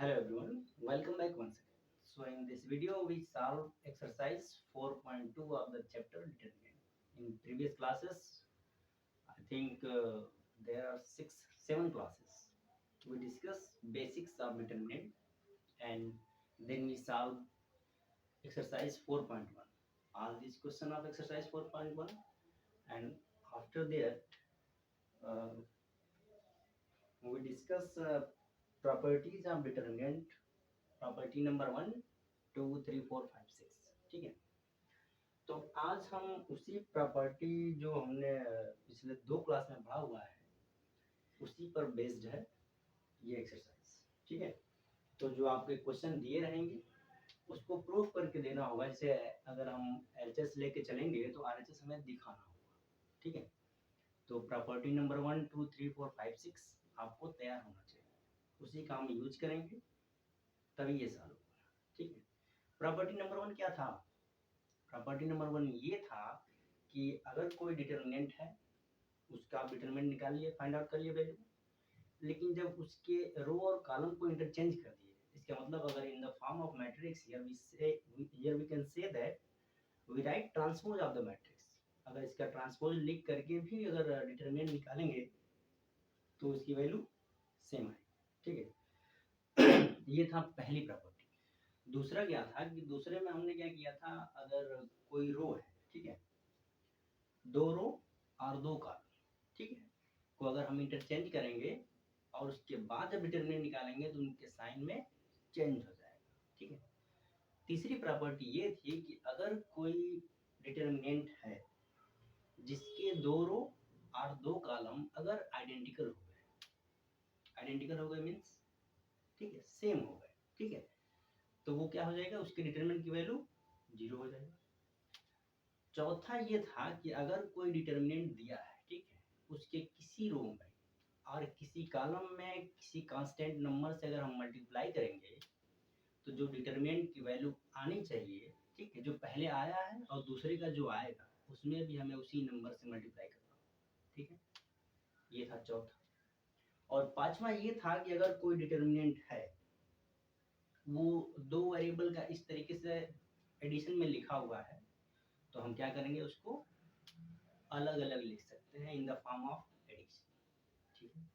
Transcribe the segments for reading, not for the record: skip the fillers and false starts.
Hello everyone, welcome back once again. So in this video we solve exercise 4.2 of the chapter determinant. In previous classes, I think there are 7 classes. We discuss basics of determinant and then we solve exercise 4.1. All these questions of exercise 4.1 and after that uh, we discuss properties of determinant property number 1 2 3 4 5 6 ठीक है। तो आज हम उसी property जो हमने पिछले 2 class में पढ़ा हुआ है उसी पर बेस्ड है ये एक्सरसाइज। ठीक है, तो जो आपके क्वेश्चन दिए रहेंगे उसको प्रूव करके देना होगा। जैसे अगर हम एलएचएस लेके चलेंगे तो आरएचएस हमें दिखाना होगा। ठीक है, तो प्रॉपर्टी नंबर 1 2 3 4 5 6 आपको तैयार होना चाहिए, उसी का हम यूज करेंगे तभी ये सॉल्व होगा। ठीक है, प्रॉपर्टी नंबर 1 क्या था? प्रॉपर्टी नंबर 1 ये था कि अगर कोई डिटरमिनेंट है उसका आप डिटरमिनेंट निकालिए, फाइंड आउट करिए वैल्यू, लेकिन जब उसके रो और कॉलम को इंटरचेंज कर दिए, इसका मतलब अगर in the form of matrix here we can say that we write transpose of the matrix. अगर इसका ट्रांसपोज लिख करके भी अगर डिटरमिनेंट निकालेंगे तो उसकी वैल्यू सेम आएगी। ठीक है, ये था पहली प्रॉपर्टी। दूसरा क्या था कि दूसरे में हमने क्या किया था, अगर कोई रो है, ठीक है, 2 रो और 2 कॉलम, ठीक है, को अगर हम इंटरचेंज करेंगे और उसके बाद जब डिटरमिनेंट निकालेंगे तो उनके साइन में चेंज हो जाएगा। ठीक है, तीसरी प्रॉपर्टी ये थी कि अगर कोई डिटरमिनेंट है जिसके 2 रो और 2 कॉलम अगर आइडेंटिकल हो गए मीन्स, ठीक है, सेम हो गए, ठीक है, तो वो क्या हो जाएगा, उसके डिटरमिनेंट की वैल्यू 0 हो जाएगा। चौथा ये था कि अगर कोई डिटरमिनेंट दिया है, ठीक है, उसके किसी रो में और किसी कॉलम में किसी कांस्टेंट नंबर से अगर हम मल्टीप्लाई करेंगे तो जो डिटरमिनेंट की वैल्यू आनी चाहिए, ठीक है, जो पहले आया है और दूसरे का जो आएगा उसमें भी हमें उसी नंबर से मल्टीप्लाई करना होगा। ठीक है, ये था चौथा। और पांचवा ये था कि अगर कोई डिटरमिनेंट है वो 2 वेरिएबल का इस तरीके से एडिशन में लिखा हुआ है तो हम क्या करेंगे, उसको अलग अलग लिख सकते हैं in the form of addition. ठीक है,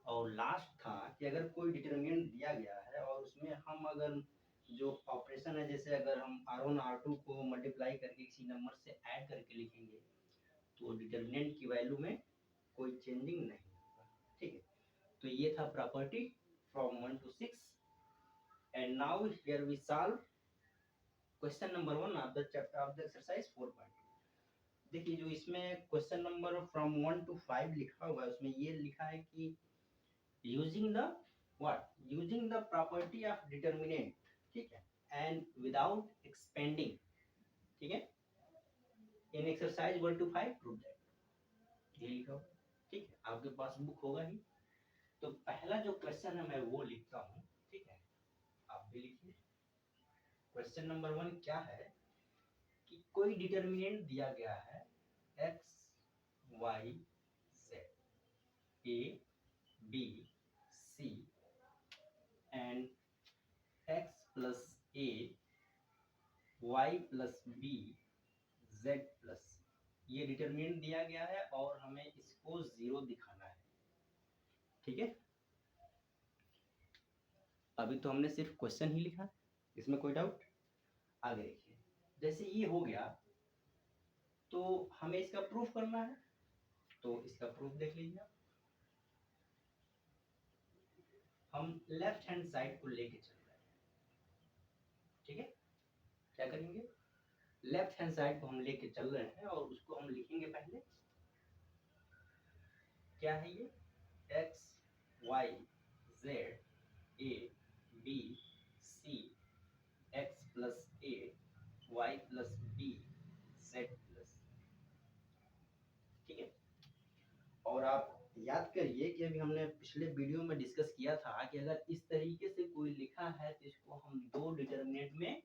और लास्ट था कि अगर कोई डिटरमिनेंट दिया गया है और उसमें हम अगर जो ऑपरेशन है, जैसे अगर हम R1 R2 को मल्टीप्लाई करके किसी नंबर से ऐड करके लिखेंगे तो डिटरमिनेंट की वैल्यू में कोई चेंजिंग नहीं होगा। ठीक है, तो ये था property from 1 to 6 and now here we solve question number 1 of the chapter of the exercise 4.2। देखिए जो इसमें क्वेश्चन नंबर फ्रॉम 1 to 5 लिखा हुआ है उसमें ये लिखा है कि using the what, using the property of determinant, ठीक है, and without expanding, ठीक है, in exercise 1 to 5 prove that, ये लिखा हुआ। ठीक है, आपके पास बुक होगा ही। तो पहला जो क्वेश्चन है मैं वो लिखता हूँ, ठीक है, आप भी लिखिए। क्वेश्चन नंबर 1 क्या है कि कोई डिटरमिनेंट दिया गया है x y z a b c and x plus a y plus b z plus, ये डिटरमिनेंट दिया गया है और हमें इसको 0 दिखाना है। ठीक है, अभी तो हमने सिर्फ क्वेश्चन ही लिखा, इसमें कोई डाउट? आगे देखिए, जैसे ये हो गया तो हमें इसका प्रूफ करना है, तो इसका प्रूफ देख लीजिए आप। हम लेफ्ट हैंड साइड को लेके चल रहे हैं। ठीक है, क्या करेंगे, लेफ्ट हैंड साइड को हम लेके चल रहे हैं और उसको हम लिखेंगे पहले, क्या है ये, x y z a b c x plus a y plus b z plus। ठीक है, और आप याद करिए कि अभी हमने पिछले वीडियो में डिस्कस किया था कि अगर इस तरीके से कोई लिखा है तो इसको हम 2 डिटरमिनेंट में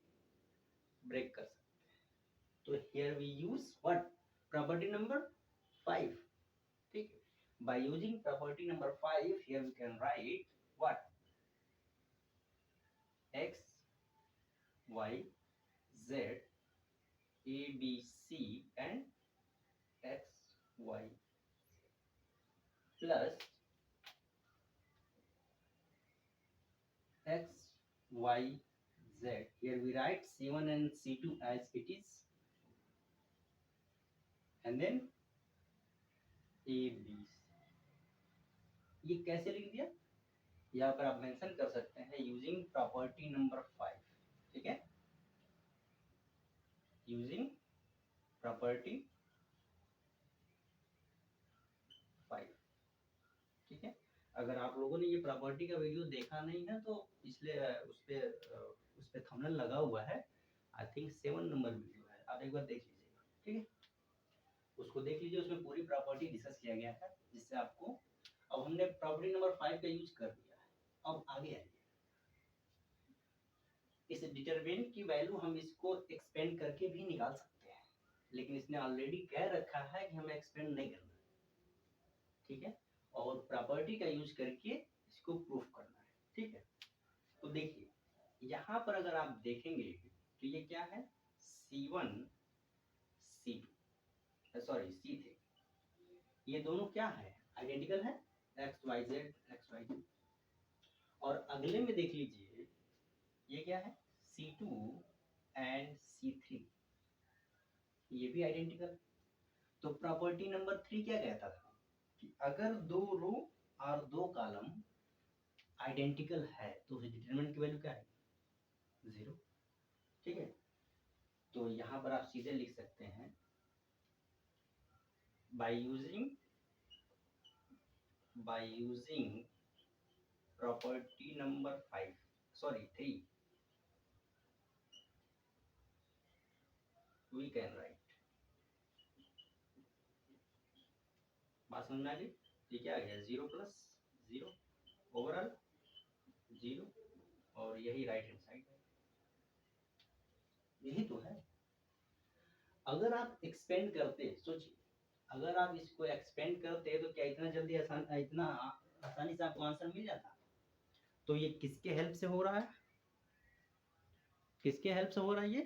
ब्रेक कर सकते हैं। तो here we use what, property number 5। ठीक है, by using property number 5 here we can write what, X Y Z A B C and X Y plus x y z. Here we write C1 and C2 as it is, and then A B C. ये कैसे लिख दिया? यहाँ पर आप mention कर सकते हैं यूजिंग प्रॉपर्टी नंबर 5. ठीक है, यूजिंग प्रॉपर्टी 5. ठीक है, अगर आप लोगों ने ये प्रॉपर्टी का वीडियो देखा नहीं है तो इसलिए उस पे थंबनेल लगा हुआ है. आई थिंक 7 नंबर वीडियो है, आप एक बार देख लीजिएगा. ठीक है, उसको देख लीजिए, उसमें पूरी प्रॉपर्टी डिस्कस किया गया है जिससे आपको. अब हमने प्रॉपर्टी नंबर 5 का यूज कर दिया है. अब आगे आइए, इस डिटरमिनेंट की वैल्यू हम इसको एक्सपेंड करके भी निकाल सकते हैं, लेकिन इसने ऑलरेडी कह रखा है कि हमें एक्सपेंड नहीं करना. ठीक है, और प्रॉपर्टी का यूज करके इसको प्रूफ करना है. ठीक है, तो देखिए यहाँ पर अगर आप देखेंगे तो ये क्या है, C1 C2 सॉरी C3, ये दोनों क्या है, आइडेंटिकल है, एक्स वाई जेड. और अगले में देख लीजिए ये क्या है, C2 एंड C3, ये भी आइडेंटिकल. तो प्रॉपर्टी नंबर 3 क्या कहता था कि अगर दो रो और दो कॉलम आइडेंटिकल है तो डिटरमिनेंट की वैल्यू क्या है, 0. ठीक है, तो यहाँ पर आप सीधे लिख सकते हैं by using property number 5 sorry 3 we can write. बात समझ में आ गई? ये क्या आ गया, 0 प्लस 0 ओवरऑल 0, और यही राइट हैंड साइड है. यही तो है. अगर आप एक्सपेंड करते, सोचिए अगर आप इसको एक्सपेंड करते तो क्या इतना जल्दी इतना आसानी से आपको आंसर मिल जाता? तो ये किसके हेल्प से हो रहा है, किसके हेल्प से हो रहा है ये?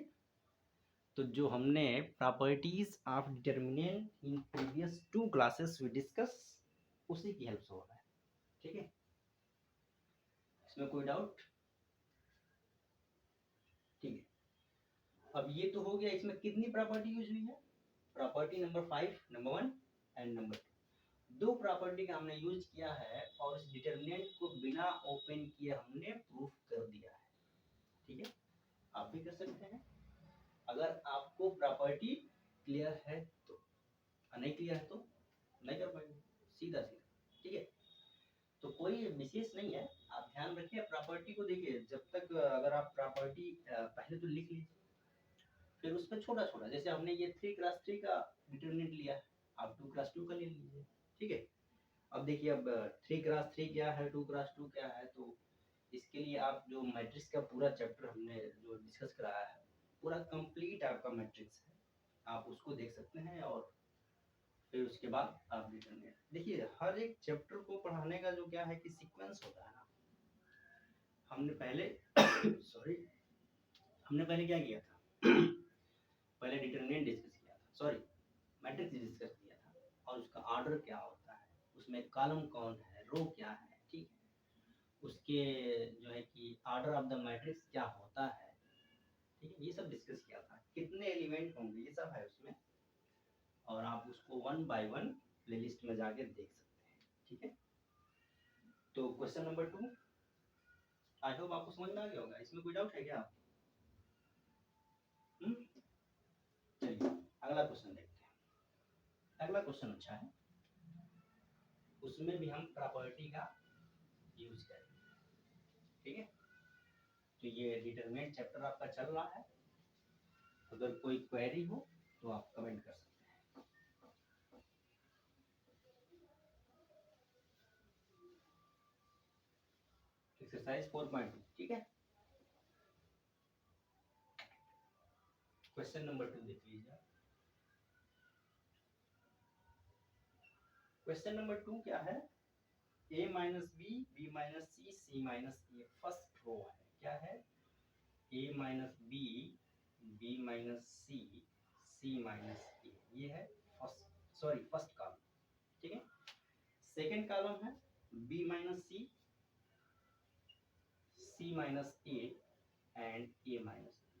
तो जो हमने properties of determinant in previous 2 classes we discuss, उसी की हेल्प से हो रहा है. ठीक है, इसमें कोई डाउट? ठीक है, अब ये तो हो गया, इसमें कितनी प्रॉपर्टी यूज हुई है, property number 5 number 1 and number 2. 2 property का हमने यूज किया है और इस डिटरमिनेंट को बिना ओपन किए हमने प्रूफ कर दिया है. ठीक है, आप भी कर सकते हैं अगर आपको प्रॉपर्टी क्लियर है तो. नहीं क्लियर है तो नहीं कर पाएंगे, सीधा सीधा. ठीक है, तो कोई विशेष नहीं है, आप ध्यान रखिए प्रॉपर्टी को. देखिए जब तक अगर आप प्रॉपर्टी पहले तो लिख लीजिए, फिर उस पर छोटा छोटा, जैसे हमने ये 3x3 का डिटरमिनेंट लिया है, आप 2x2 का ले लीजिए. ठीक है, अब देखिए अब 3x3 क्या है, 2x2 क्या है, तो इसके लिए आप जो मैट्रिक्स का पूरा चैप्टर हमने जो डिस्कस कराया है, पूरा कंप्लीट आपका मैट्रिक्स है, आप उसको देख सकते हैं. और फिर उसके बाद आप डिटरमिनेंट देखिए. हर एक चैप्टर को पढ़ाने का जो क्या है कि सीक्वेंस होता है ना. हमने पहले सॉरी हमने पहले क्या किया था पहले डिटरमिनेंट डिस्कस किया था, सॉरी मैट्रिक्स डिस्कस किया था, और उसका ऑर्डर क्या होता है, उसमें कॉलम कौन है, रो क्या है. ठीक है, उसके जो है कि ऑर्डर ऑफ द मैट्रिक्स क्या होता है. ठीक है, ये सब डिस्कस किया था, कितने एलिमेंट होंगे ये सब है उसमें, और आप उसको 1 बाय 1 प्लेलिस्ट में जाके देख सकते हैं. ठीक है, तो क्वेश्चन नंबर 2 आई होप आपको समझ में आ गया होगा. इसमें कोई डाउट है क्या? चलिए अगला क्वेश्चन देखते हैं. अगला क्वेश्चन अच्छा है, उसमें भी हम प्रॉपर्टी का यूज करेंगे. ठीक है, तो ये डिटरमिनेंट चैप्टर आपका चल रहा है. अगर कोई क्वेरी हो तो आप कमेंट कर सकते हैं. एक्सरसाइज 4.2. ठीक है, क्वेश्चन नंबर 2 देख लीजिए. क्वेश्चन नंबर 2 क्या है, a minus B, B minus C, C minus A first row है. क्या है, A minus B, B minus C, C minus A, ये है फर्स्ट कॉलम, ठीक है। सेकेंड कॉलम है B minus C, C minus A and A minus B.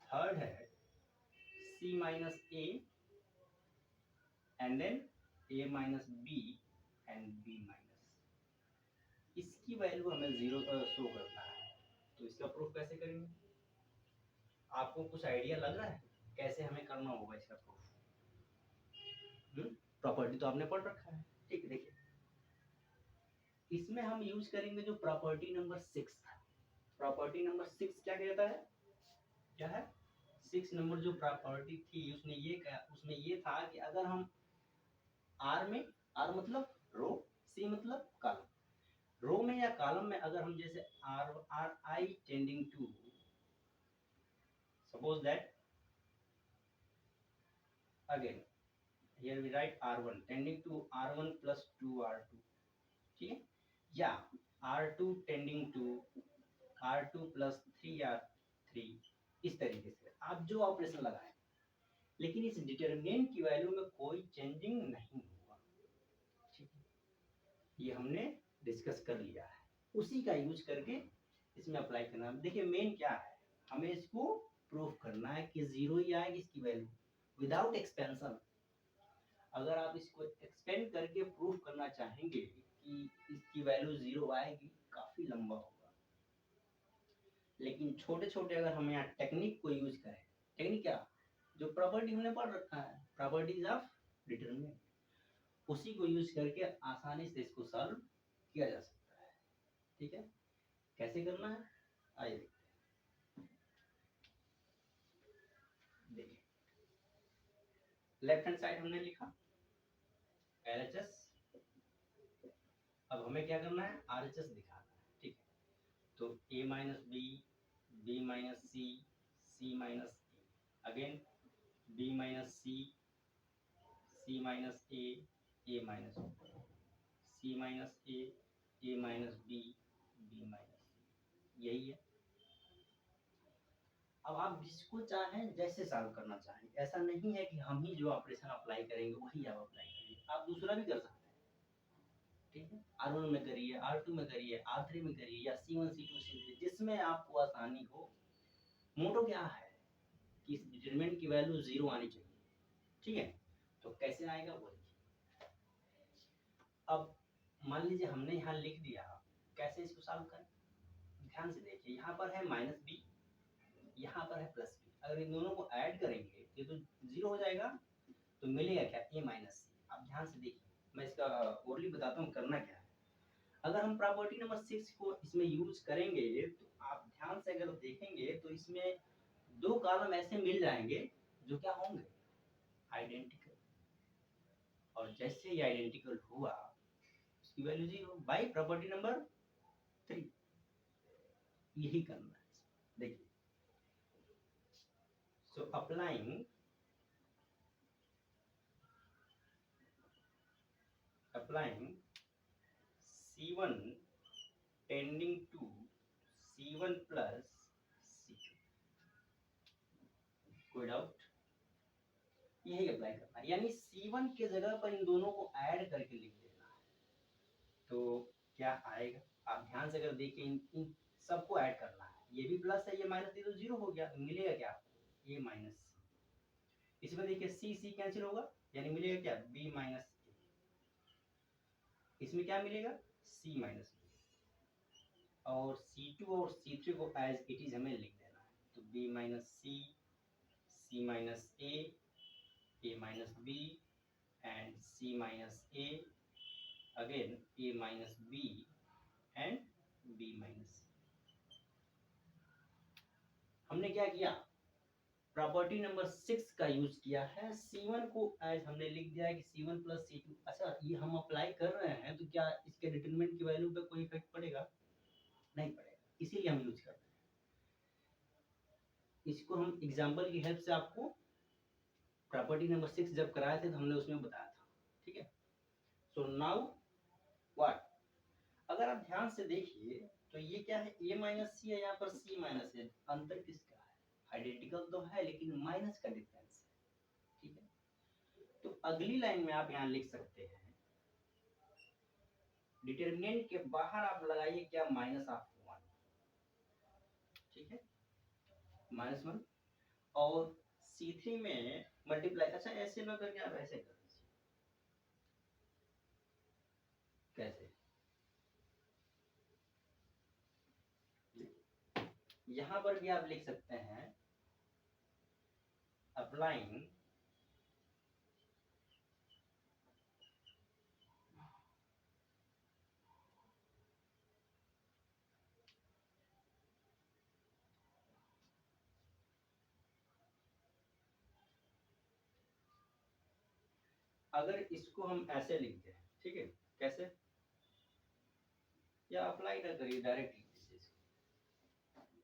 Third है C minus A and then A minus B and B minus. इसकी value हमें 0 show करना है, तो इसका प्रूफ कैसे करेंगे? आपको कुछ आइडिया लग रहा है कैसे हमें करना होगा इसका प्रूफ? प्रॉपर्टी तो आपने पढ़ रखा है, ठीक है। देखिए इसमें हम यूज करेंगे जो प्रॉपर्टी नंबर 6 था। प्रॉपर्टी नंबर 6 क्या कहता है? क्या है? 6 नंबर जो प्रॉपर्टी थी उसमें ये था कि अगर हम आर में, आर मतलब रो, सी मतलब कॉलम, रो में या कॉलम में अगर हम जैसे R I tending to, suppose that again here we write r1 tending to r1 plus 2r2, ठीक है, या r2 tending to r2 plus 3r3, इस तरीके से आप जो ऑपरेशन लगाएं, लेकिन इस डिटरमिनेंट की वैल्यू में कोई चेंजिंग नहीं होगा, ठीक है। ये हमने डिस्कस कर लिया है, उसी का यूज करके इसमें अप्लाई करना। देखिए मेन क्या है, हमें इसको प्रूफ करना है कि 0 ही आएगी इसकी वैल्यू विदाउट एक्सपेंशन। अगर आप इसको एक्सपेंड करके प्रूफ करना चाहेंगे कि इसकी वैल्यू 0 आएगी, काफी लंबा होगा। लेकिन छोटे छोटे अगर हम यहाँ टेक्निक को यूज करें, टेक्निक क्या, जो प्रॉपर्टी हमने पढ़ रखा है, प्रॉपर्टीज ऑफ डिटरमिनेंट, उसी को यूज करके आसानी से इसको सॉल्व किया जा सकता है, ठीक है। कैसे करना है आइए देखिए। लेफ्ट हैंड साइड हमने लिखा LHS, अब हमें क्या करना है RHS दिखाना है, ठीक है। तो A minus B, B minus C, C minus A, again B minus C, C minus A, A minus B, C minus A minus B, B minus C, यही है। अब आप जिसको चाहें जैसे सॉल्व करना चाहें, ऐसा नहीं है कि हम ही जो ऑपरेशन अप्लाई करेंगे वही आप अप्लाई करेंगे, आप दूसरा भी कर सकते हैं, ठीक है। R1 में करिए, R2 में करिए, R3 में करिए, या C1 C2 C3, जिसमें आपको आसानी हो। मोटो क्या है कि इस डिटरमिनेंट की वैल्यू 0 आनी चाहिए, ठीक है। तो कैसे आएगा वो देखिए। अब मान लीजिए हमने यहाँ लिख दिया, कैसे इसको सॉल्व करें, ध्यान से देखिए। यहाँ पर है माइनस बी, यहाँ पर है प्लस बी, अगर इन दोनों को ऐड करेंगे ये तो 0 हो जाएगा, तो मिलेगा क्या, ए माइनस सी। आप ध्यान से देखिए, मैं इसका ओरली बताता हूँ करना क्या है। अगर हम प्रॉपर्टी नंबर 6 को इसमें यूज करेंगे तो आप ध्यान से अगर देखेंगे तो इसमें दो कॉलम ऐसे मिल जाएंगे जो क्या होंगे, आइडेंटिकल, और जैसे ही आइडेंटिकल हुआ उसकी वैल्यू 0 बाई प्रॉपर्टी नंबर 3। यही करना है, देखिए। So applying C1 tending to C1 plus C2, कोई डाउट? यही अप्लाई करना है, यानी C1 के जगह पर इन दोनों को ऐड करके लिख देना है, तो क्या आएगा आप ध्यान से अगर देखें, इन सबको ऐड करना है, ये भी प्लस है ये माइनस है, तो 0 हो गया, तो मिलेगा क्या आपको, a माइनस सी। इसमें देखिए सी सी कैंसिल होगा, यानी मिलेगा क्या, b माइनस ए। इसमें क्या मिलेगा, c माइनस बी, और C2 और C3 को एज इट इज हमें लिख देना है, तो b minus C, c minus a minus b and c minus a, again a minus b and b minus c। हमने क्या किया, प्रॉपर्टी नंबर 6 का यूज किया है, C1 को एज हमने लिख दिया है कि C1 प्लस C2। अच्छा ये हम अप्लाई कर रहे हैं तो क्या इसके डिटरमिनेंट की वैल्यू पे कोई इफेक्ट पड़ेगा, नहीं पड़ेगा, इसीलिए हम यूज कर रहे हैं। इसको हम एग्जांपल की हेल्प से आपको प्रॉपर्टी नंबर 6 जब कराए थे तो हमने उसमें बताया था, ठीक है। सो नाउ व्हाट, अगर आप ध्यान से देखिए तो ये क्या है, a माइनस सी है, यहाँ पर c माइनस है, अंतर किसका है, आइडेंटिकल तो है लेकिन माइनस का डिफरेंस है, ठीक है। तो अगली लाइन में आप यहाँ लिख सकते हैं, डिटरमिनेंट के बाहर आप लगाइए क्या, माइनस ऑफ 1, ठीक है, -1, और C3 में मल्टीप्लाई, अच्छा ऐसे ना करके आप ऐसे कर दीजिए, कैसे, यहाँ पर भी आप लिख सकते हैं अप्लाइंग अगर इसको हम ऐसे लिखते हैं, ठीक है, कैसे, या अप्लाई ना करिए, डायरेक्ट लिख दीजिए इसको,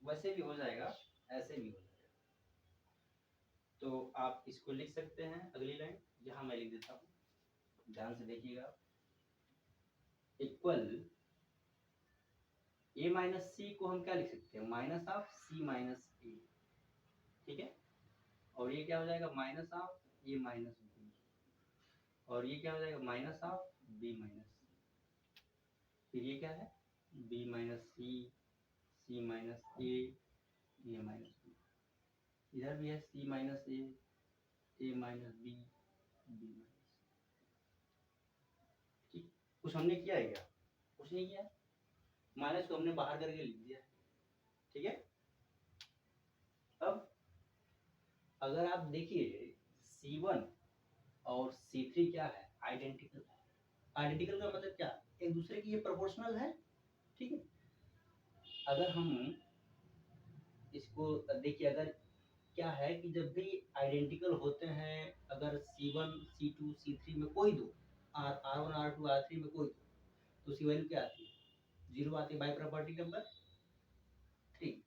वैसे भी हो जाएगा, ऐसे भी हो जाएगा। तो आप इसको लिख सकते हैं, अगली लाइन यहाँ मैं लिख देता हूँ, ध्यान से देखिएगा, इक्वल a माइनस सी को हम क्या लिख सकते हैं, minus of c minus a, ठीक है, और ये क्या हो जाएगा, minus of a minus b, और ये क्या हो जाएगा, minus of b minus c, फिर ये क्या है, b minus c, c minus a minus b, इधर भी है c minus a minus b, b minus, ठीक, कुछ हमने किया है क्या, कुछ नहीं किया, माइनस को हमने बाहर करके लिख दिया, ठीक है। अब अगर आप देखिए C1 और C3 क्या है, आइडेंटिकल है, आइडेंटिकल का मतलब क्या, एक दूसरे की ये प्रोपोर्शनल है, ठीक है। अगर हम इसको देखिए, अगर क्या है कि जब भी आइडेंटिकल होते हैं, अगर C1 C2 C3 में कोई दो, R1 R2 R3 में कोई दो, तो उसकी वैल्यू क्या आती है, 0 आती है, बाय प्रॉपर्टी नंबर 3।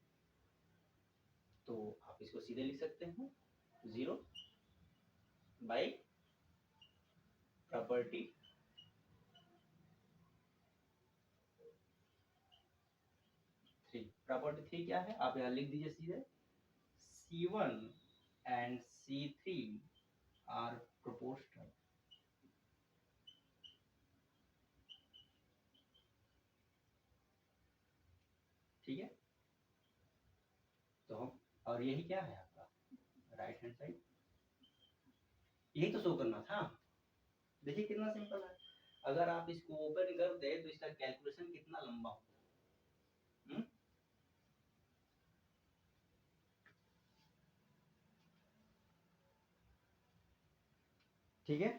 तो आप इसको सीधे लिख सकते हैं 0 बाय प्रॉपर्टी 3। प्रॉपर्टी 3 क्या है, आप यहाँ लिख दीजिए सीधे, C1 and C3 are proportional, ठीक है। तो हम, और यही क्या है आपका राइट हैंड साइड, यही तो शो करना था, देखिए कितना सिंपल है। अगर आप इसको ओपन कर दे तो इसका कैलकुलेशन कितना लंबा होगा, ठीक है,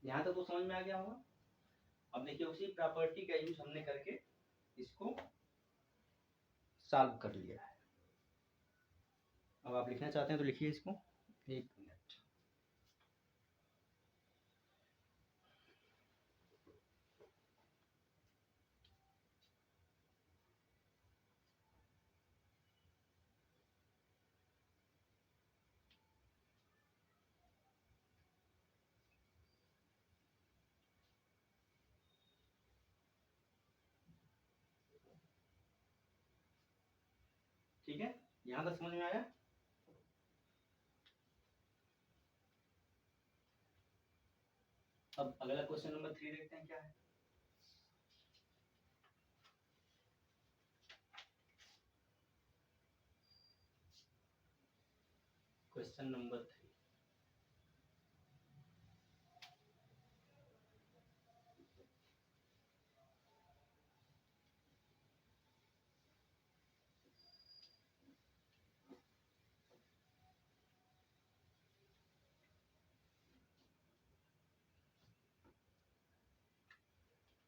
यहाँ तक तो समझ में आ गया होगा। अब देखिए उसी प्रॉपर्टी का यूज हमने करके इसको सॉल्व कर लिया है। अब आप लिखना चाहते हैं तो लिखिए इसको, एक मिनट, ठीक है, यहाँ तक समझ में आया। अब अगला क्वेश्चन नंबर 3 देखते हैं क्या है। क्वेश्चन नंबर 3,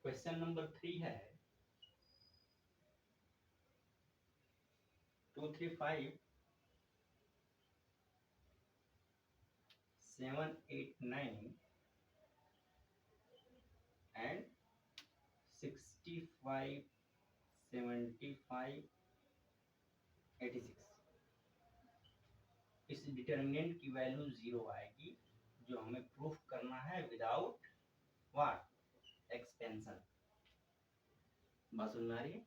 क्वेश्चन नंबर 3 है 235 789 and 65 75 86, इस डिटरमिनेंट की वैल्यू 0 आएगी, जो हमें प्रूफ करना है विदाउट व्हाट, एक्सपेंशन। बात समझ में आ रही है?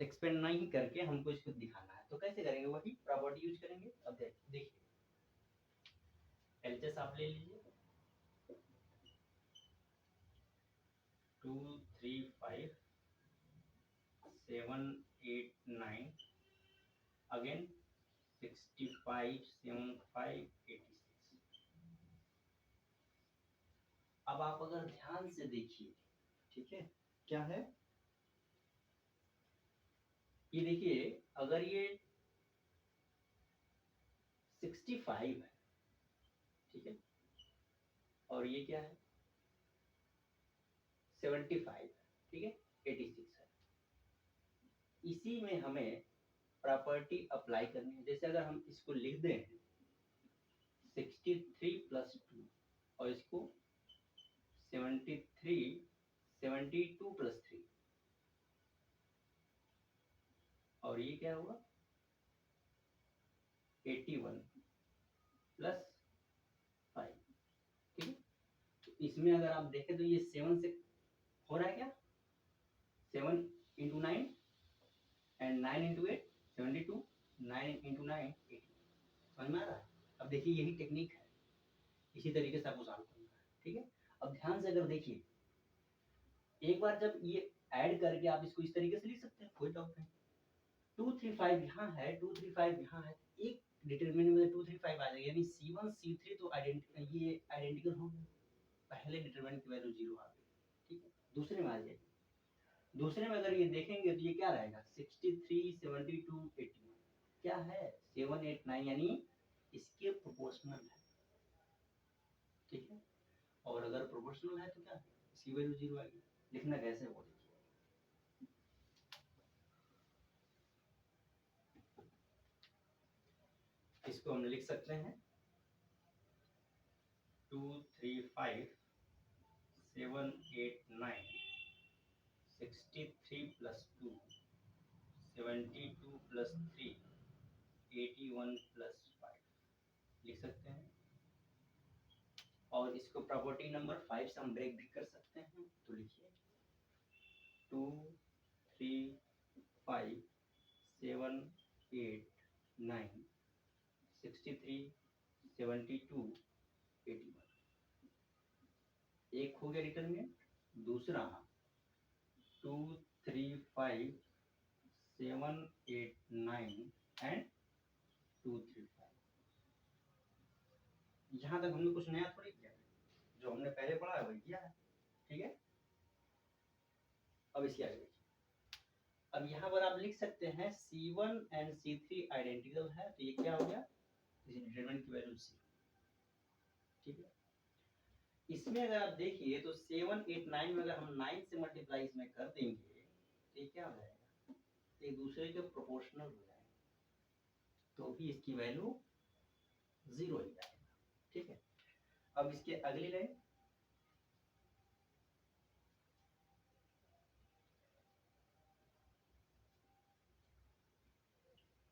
एक्सपेंड नहीं करके हमको इसको दिखाना है, तो कैसे करेंगे? वही प्रॉपर्टी यूज करेंगे। अब देखिए एलएचएस आप ले लीजिए 2 3 5 7 8 9 अगेन 65 75 86। अब आप अगर ध्यान से देखिए, ठीक है, क्या है ये देखिए, अगर ये 65 है, ठीक है, और ये क्या है 75 है, ठीक है, 86 है, इसी में हमें प्रॉपर्टी अप्लाई करनी है। जैसे अगर हम इसको लिख दें 63 प्लस 2 और इसको 72 प्लस 3 और ये क्या हुआ 81 प्लस 5, ठीक है। तो इसमें अगर आप देखें तो ये 7 से हो रहा है क्या, 7 इंटू 9 एंड 9 इंटू 8 72, 9 इंटू 9 80। समझ में आ रहा है? अब देखिए यही टेक्निक है, इसी तरीके से आपको सॉल्व करना है, ठीक है। अब ध्यान से अगर देखिए, एक बार जब ये ऐड करके आप इसको इस तरीके से लिख सकते हैं, कोई डाउट नहीं। 235 यहाँ है, 235 यहाँ है, एक डिटरमिनेंट में 235 आ जाएगा, यानी C1 C3 तो ये आइडेंटिकल हो गया, पहले डिटरमिनेंट की वैल्यू 0 आ गई, ठीक है। दूसरे में आ जाएगी, दूसरे में अगर ये देखेंगे तो ये क्या रहेगा 63 72 81, क्या है 7 8 9, यानी इसके प्रोपोर्शनल है, ठीक है। और अगर प्रोपोर्शनल है तो क्या है इसकी वैल्यू 0 आएगी। लिखना कैसे वो देखिए, इसको हम लिख सकते हैं 2 3 5 7 8 9 63 प्लस 2 72 प्लस 3 81 प्लस 5 लिख सकते हैं। और इसको प्रॉपर्टी नंबर 5 से हम ब्रेक भी कर सकते हैं, तो लिखिए 2 3 5 7 8 9 63 72 81, एक हो गया डिटरमिनेंट। दूसरा 2 3 5 7 8 9 एंड 2 3 5। यहाँ तक हमने कुछ नया थोड़ी किया है, जो हमने पहले पढ़ा है वही किया है, ठीक है। अब इसके आगे देखिए, अब यहाँ पर आप लिख सकते हैं C1 एंड C3 आइडेंटिकल है, तो ये क्या हो गया डिटरमिनेंट की वैल्यू 0, ठीक है। इसमें अगर आप देखिए तो 7 8 9 में अगर हम 9 से मल्टीप्लाई इसमें कर देंगे तो ये क्या हो जाएगा, एक दूसरे के प्रोपोर्शनल हो जाएगा, तो भी इसकी वैल्यू 0 ही आएगा, ठीक है। अब इसके अगली लाइन,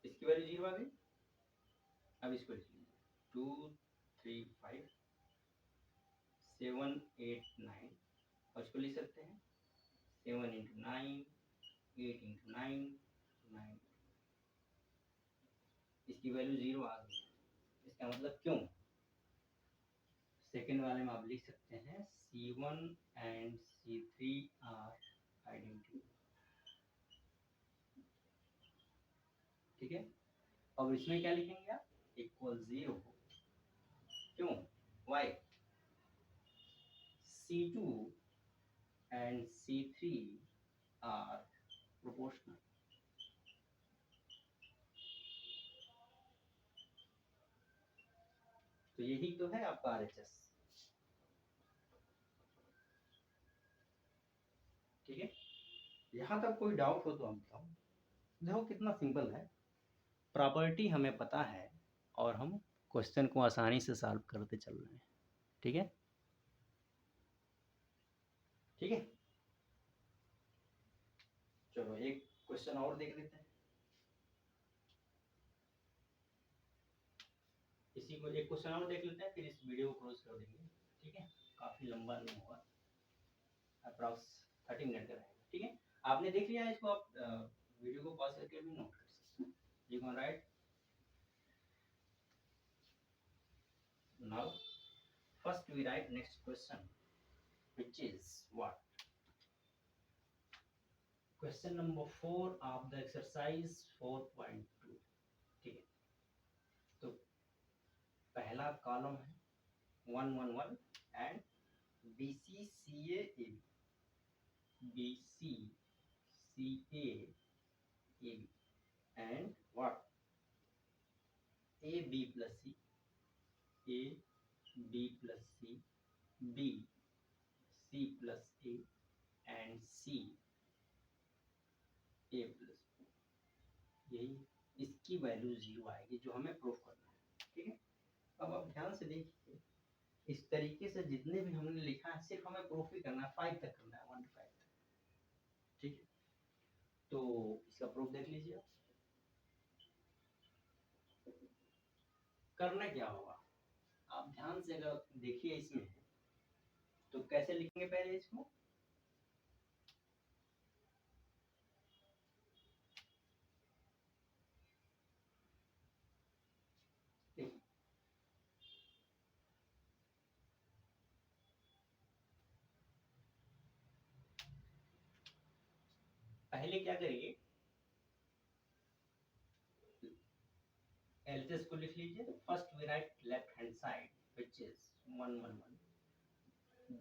इसकी वैल्यू 0 आ गई। अब इसको लिख लीजिए 2 3 5 7 8 9 और इसको लिख सकते हैं 7 इंटू 9 8 इंटू 9 9, इसकी वैल्यू 0 आ गई। इसका मतलब क्यों, सेकेंड वाले में आप लिख सकते हैं C1 and C3 are identical, ठीक है। अब इसमें क्या लिखेंगे आप इक्वल 0, क्यों Y C2 and C3 are proportional, तो यही तो है आपका RHS, ठीक है। यहाँ तक कोई डाउट हो तो हम बताओ। देखो कितना सिंपल है, प्रॉपर्टी हमें पता है और हम क्वेश्चन को आसानी से सॉल्व करते चल रहे हैं, ठीक है, ठीक है। चलो एक क्वेश्चन और देख लेते हैं, इसी को एक क्वेश्चन और देख लेते हैं, फिर इस वीडियो को क्लोज कर देंगे, ठीक है। काफी लंबा नहीं होगा, अप्रॉक्स 30 मिनट का रहेगा, ठीक है। आपने देख लिया है इसको, आप वीडियो को पॉज करके भी नोट कर सकते हैं। You can write now. First we write next question which is what? Question number 4 of the exercise 4.2। ठीक है, तो पहला कॉलम है 111 and BC CA AB, BC CA AB and what? AB plus C, AB plus C, B C plus A and C A plus B। यही इसकी value 0 आएगी जो हमें प्रूफ करना है। ठीक है, अब आप ध्यान से देखिए, इस तरीके से जितने भी हमने लिखा है सिर्फ हमें प्रूफ ही करना है, 5 तक करना है, 1 to 5 तक। ठीक है, तो इसका प्रूफ देख लीजिए। करना क्या होगा, आप ध्यान से अगर देखिए इसमें, तो कैसे लिखेंगे पहले इसको। पहले क्या करिए, एलसीएस को लिख लीजिए। First we write left hand side which is 111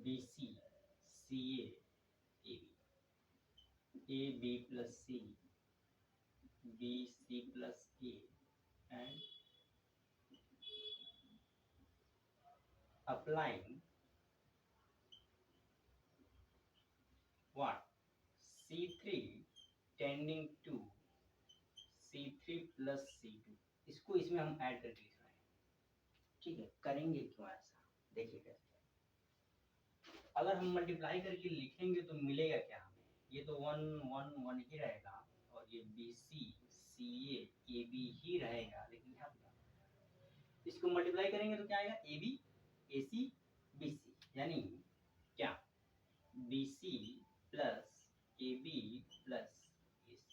BC CA AB, AB plus C, BC plus A and applying what? C3 tending to C3 plus C2। इसको इसमें हम ऐड करके लिख रहे हैं। ठीक है, करेंगे क्यों ऐसा, देखिए कैसे। अगर हम मल्टीप्लाई करके लिखेंगे तो मिलेगा क्या हमें, ये तो 1 1 1 ही रहेगा और ये BC CA AB ही रहेगा, लेकिन यहाँ इसको मल्टीप्लाई करेंगे तो क्या आएगा, AB AC BC, यानी क्या, BC plus AB plus AC,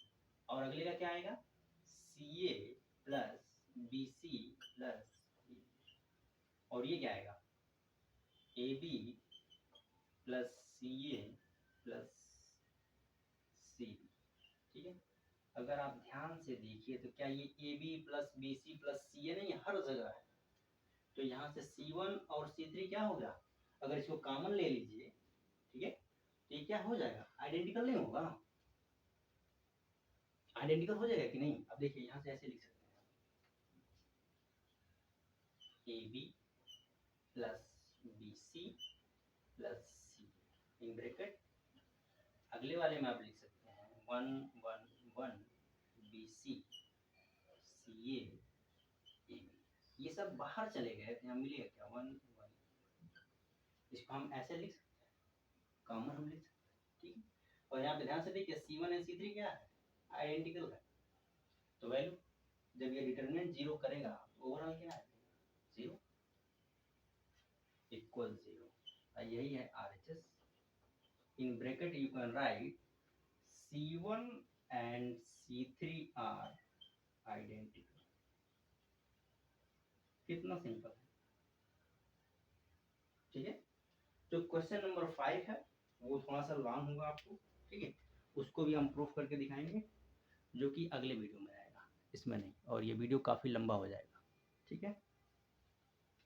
और अगले का क्या आएगा, CA plus BC plus AB, और ये क्या आएगा, AB plus CA plus CB। ठीक है, अगर आप ध्यान से देखिए तो क्या ये AB plus BC plus CA नहीं हर जगह है, तो यहाँ से C1 और C3 क्या हो गया, अगर इसको कॉमन ले लीजिए, ठीक है, तो ये क्या हो जाएगा, आइडेंटिकल नहीं होगा, आइडेंटिकल हो जाएगा कि नहीं। अब देखिए यहाँ से ऐसे लिख सकते हैं, AB plus BC plus C in bracket, अगले वाले में आप लिख सकते हैं 1 1 1 BC CA AB, ये सब बाहर चले गए तो यहाँ मिलेगा क्या, 1 1, इसको हम ऐसे लिख सकते हैं, कॉमन हम लिख सकते हैं। ठीक है, और यहाँ पे ध्यान से देखिए C1 और C3 क्या है, आइडेंटिकल है, तो वैल्यू जब ये डिटरमिनेंट 0 करेगा तो ओवरऑल क्या है, 0 इक्वल 0। यही है RHS। In bracket you can right C1 and C3 are identical। कितना सिंपल है। ठीक है, जो क्वेश्चन नंबर 5 है वो थोड़ा सा लॉन्ग होगा आपको, ठीक है, उसको भी हम प्रूफ करके दिखाएंगे, जो कि अगले वीडियो में आएगा, इसमें नहीं, और ये वीडियो काफ़ी लंबा हो जाएगा। ठीक है,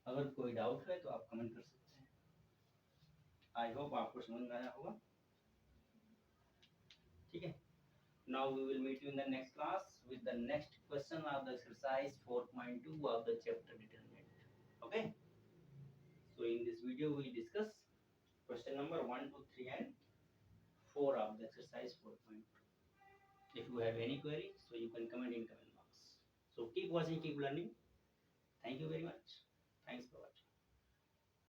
अगर कोई डाउट है तो आप कमेंट कर सकते हैं। आई होप आपको समझ में आया होगा। ठीक है, now we will meet you in the next class with the next question of the exercise 4.2 of the chapter determinant। okay, so in this video we will discuss question number 1 2 3 and 4 of the exercise 4.2। if you have any query so you can comment in comment box, so keep watching, keep learning। thank you very much, thanks for watching।